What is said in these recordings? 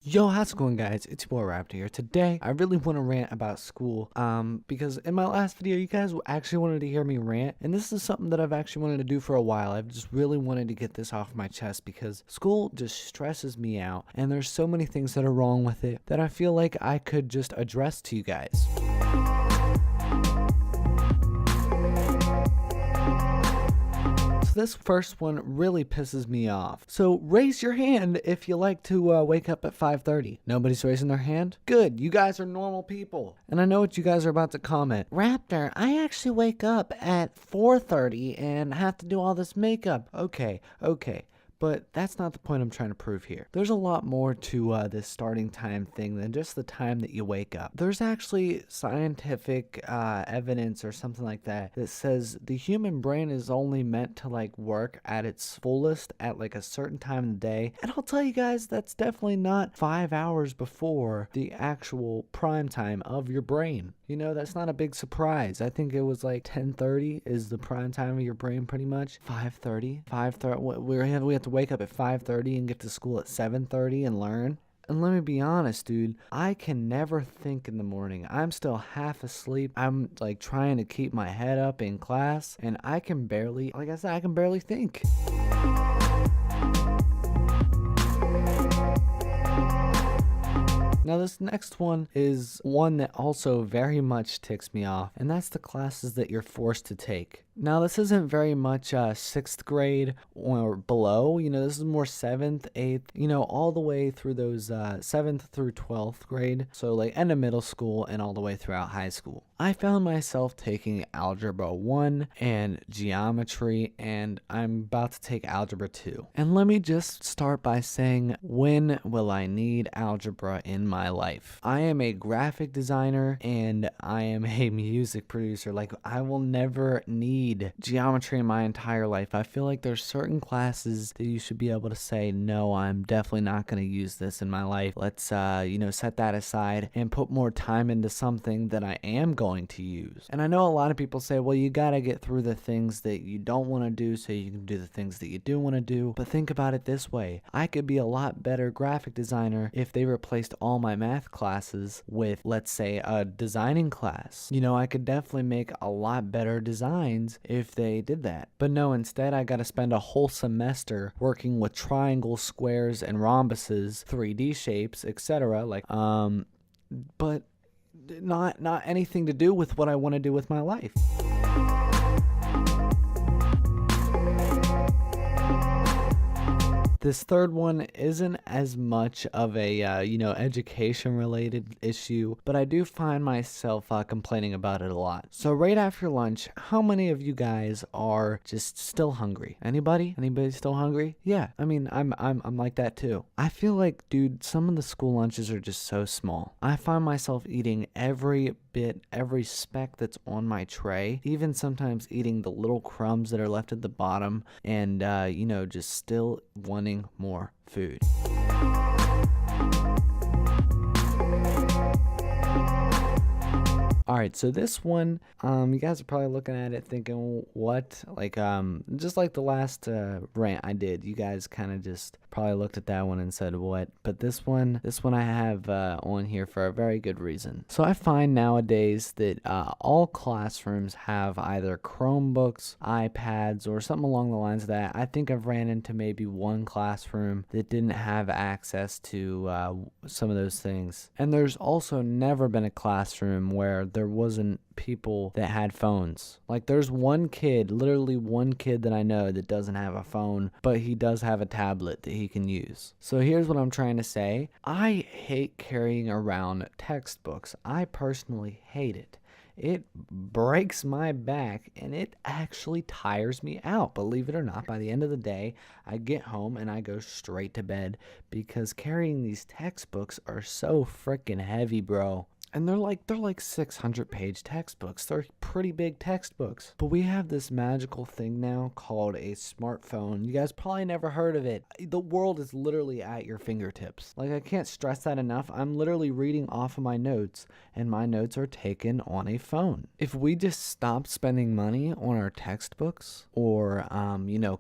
Yo, how's it going, guys? It's your boy Raptor here. Today, I really want to rant about school, because in my last video, you guys actually wanted to hear me rant, and this is something that I've actually wanted to do for a while. I've just really wanted to get this off my chest because school just stresses me out, and there's so many things that are wrong with it that I feel like I could just address to you guys. So this first one really pisses me off. So raise your hand if you like to wake up at 5:30. Nobody's raising their hand? Good, you guys are normal people. And I know what you guys are about to comment. Raptor, I actually wake up at 4:30 and have to do all this makeup. Okay. But that's not the point I'm trying to prove here. There's a lot more to this starting time thing than just the time that you wake up. There's actually scientific evidence or something like that that says the human brain is only meant to like work at its fullest at like a certain time of the day. And I'll tell you guys, that's definitely not 5 hours before the actual prime time of your brain. You know, that's not a big surprise. I think it was like 10:30 is the prime time of your brain pretty much. 5:30? We have to wake up at 5:30 and get to school at 7:30 and learn. And let me be honest, dude, I can never think in the morning. I'm still half asleep. I'm like trying to keep my head up in class, and I can barely, like I said, I can barely think. Now this next one is one that also very much ticks me off, and that's the classes that you're forced to take. Now this isn't very much 6th grade or below, you know, this is more 7th, 8th, you know, all the way through those 7th through 12th grade, so like end of middle school and all the way throughout high school. I found myself taking Algebra 1 and Geometry, and I'm about to take Algebra 2. And let me just start by saying, when will I need algebra in my life? I am a graphic designer and I am a music producer. Like, I will never need geometry in my entire life. I feel like there's certain classes that you should be able to say, no, I'm definitely not going to use this in my life. Let's, set that aside and put more time into something that I am going to use. And I know a lot of people say, well, you got to get through the things that you don't want to do so you can do the things that you do want to do. But think about it this way. I could be a lot better graphic designer if they replaced all my math classes with, let's say, a designing class. You know, I could definitely make a lot better designs if they did that. But no, instead I got to spend a whole semester working with triangles, squares, and rhombuses, 3D shapes, etc. But not anything to do with what I want to do with my life. This third one isn't as much of a, education related issue, but I do find myself complaining about it a lot. So right after lunch, how many of you guys are just still hungry? Anybody? Anybody still hungry? Yeah, I mean, I'm like that too. I feel like, dude, some of the school lunches are just so small. I find myself eating every speck that's on my tray, even sometimes eating the little crumbs that are left at the bottom, and just still wanting more food. Alright, so this one, you guys are probably looking at it thinking, what? Like, just like the last rant I did, you guys kind of just probably looked at that one and said, what? But this one I have on here for a very good reason. So I find nowadays that all classrooms have either Chromebooks, iPads, or something along the lines of that. I think I've ran into maybe one classroom that didn't have access to some of those things. And there's also never been a classroom where there wasn't people that had phones. Like, there's one kid, literally one kid that I know that doesn't have a phone, but he does have a tablet that he can use. So here's what I'm trying to say. I hate carrying around textbooks. I personally hate it. It breaks my back and it actually tires me out. Believe it or not, by the end of the day, I get home and I go straight to bed because carrying these textbooks are so freaking heavy, bro. And they're like 600-page textbooks. They're pretty big textbooks. But we have this magical thing now called a smartphone. You guys probably never heard of it. The world is literally at your fingertips. Like, I can't stress that enough. I'm literally reading off of my notes, and my notes are taken on a phone. If we just stop spending money on our textbooks or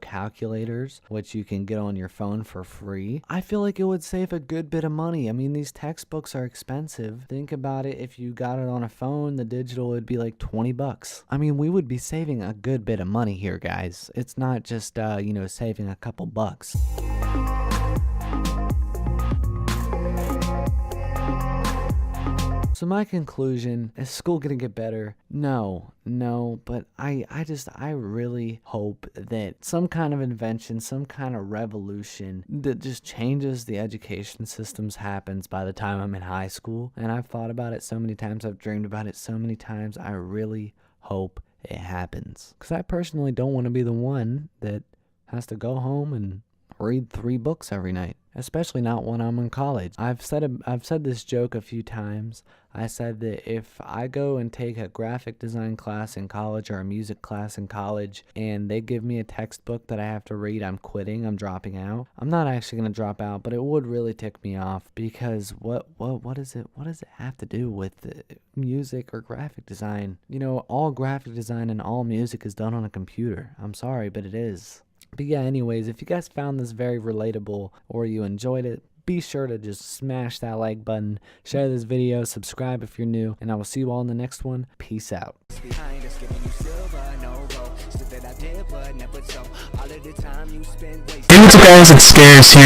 calculators, which you can get on your phone for free, I feel like it would save a good bit of money. I mean, these textbooks are expensive. Think about it. If you got it on a phone, the digital would be like $20. I mean, we would be saving a good bit of money here, guys. It's not just saving a couple bucks. So my conclusion, is school gonna get better? No, but I really hope that some kind of invention, some kind of revolution that just changes the education systems happens by the time I'm in high school. And I've thought about it so many times, I've dreamed about it so many times. I really hope it happens. Because I personally don't want to be the one that has to go home and read 3 books every night, especially not when I'm in college. I've said this joke a few times. I said that if I go and take a graphic design class in college or a music class in college and they give me a textbook that I have to read, I'm quitting, I'm dropping out. I'm not actually going to drop out, but it would really tick me off because what does it have to do with music or graphic design? All graphic design and all music is done on a computer. I'm sorry, but it is. But yeah, anyways, if you guys found this very relatable or you enjoyed it, be sure to just smash that like button, share this video, subscribe if you're new, and I will see you all in the next one. Peace out. Hey, what's up guys, it's Scares here.